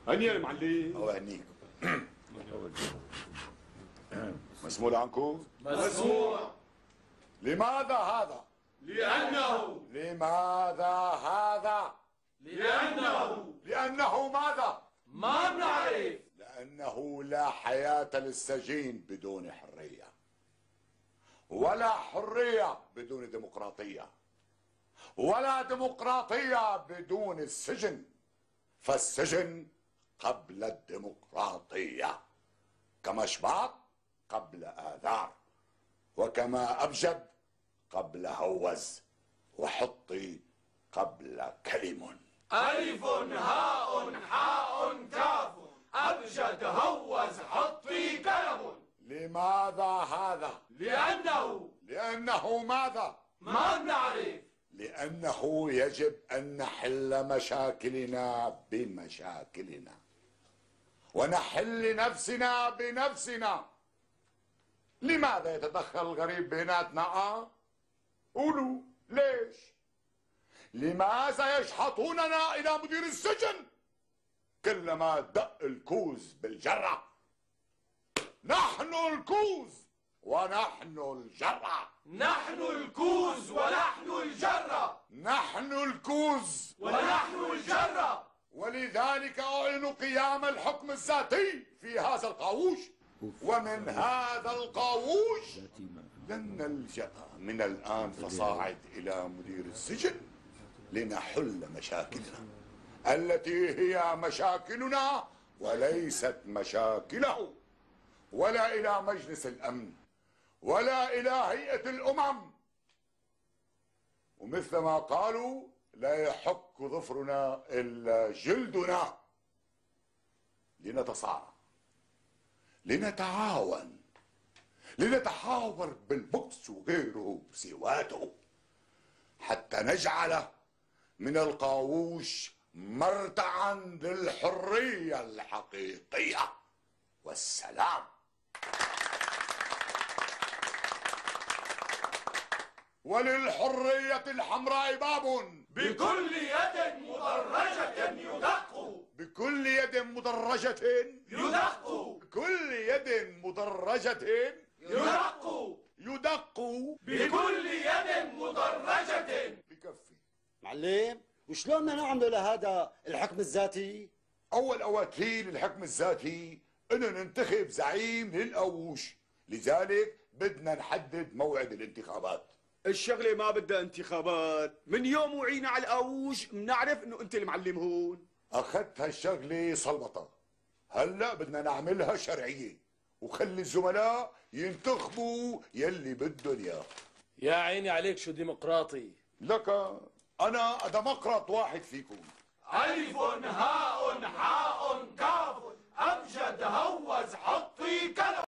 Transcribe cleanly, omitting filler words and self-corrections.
هني يا معلم. الله يهنيك. مسموع عنكم؟ مسموع. لماذا هذا؟ لماذا هذا؟ لأنه ماذا؟ ما بنعرف. لأنه لا حياة للسجين بدون حرية، ولا حرية بدون ديمقراطية، ولا ديمقراطية بدون السجن، فالسجن قبل الديمقراطية، كما شباط قبل آذار، وكما أبجد قبل هوز، وحطي قبل كلم. ألف هاء حاء كاف أبجد هوز حطي كلم. لماذا هذا؟ لأنه ماذا؟ ما بنعرف. لأنه يجب أن نحل مشاكلنا بمشاكلنا، ونحل نفسنا بنفسنا. لماذا يتدخل الغريب بيناتنا؟ قولوا ليش؟ لماذا يشحطوننا إلى مدير السجن كلما دق الكوز بالجرة؟ نحن الكوز ونحن الجرة. نحن الكوز ونحن الجرة. نحن الكوز ونحن الجرة. ولذلك أعلن قيام الحكم الذاتي في هذا القاووش، ومن هذا القاووش لن نلجأ من الآن فصاعد إلى مدير السجن لنحل مشاكلنا التي هي مشاكلنا وليست مشاكله، ولا إلى مجلس الأمن، ولا إلى هيئة الأمم. ومثل ما قالوا: لا يحك ظفرنا إلا جلدنا. لنتصارع، لنتعاون، لنتحاور بالبؤس وغيره سواته، حتى نجعل من القاووش مرتعا للحرية الحقيقية والسلام. وللحرية الحمراء باب بكل يد مدرجة يدق. بكل يد مدرجة يدق. بكل يد مدرجة يدق. يدق. بكل يد مدرجة. بكفي. معلم، وشلون بدنا نعمل لهذا الحكم الذاتي؟ أول أواتيل الحكم الذاتي إنه ننتخب زعيم للقاووش، لذلك بدنا نحدد موعد الانتخابات. الشغلة ما بدها انتخابات، من يوم وعينا على القاووش بنعرف انه انت المعلم هون. أخذت هالشغلة صلبطة، هلا بدنا نعملها شرعية، وخلي الزملاء ينتخبوا يلي بدهم اياه. يا عيني عليك شو ديمقراطي. لك أنا ديمقراط واحد فيكم. ألف هاء حاء كاف أبجد هوز حطي كلم.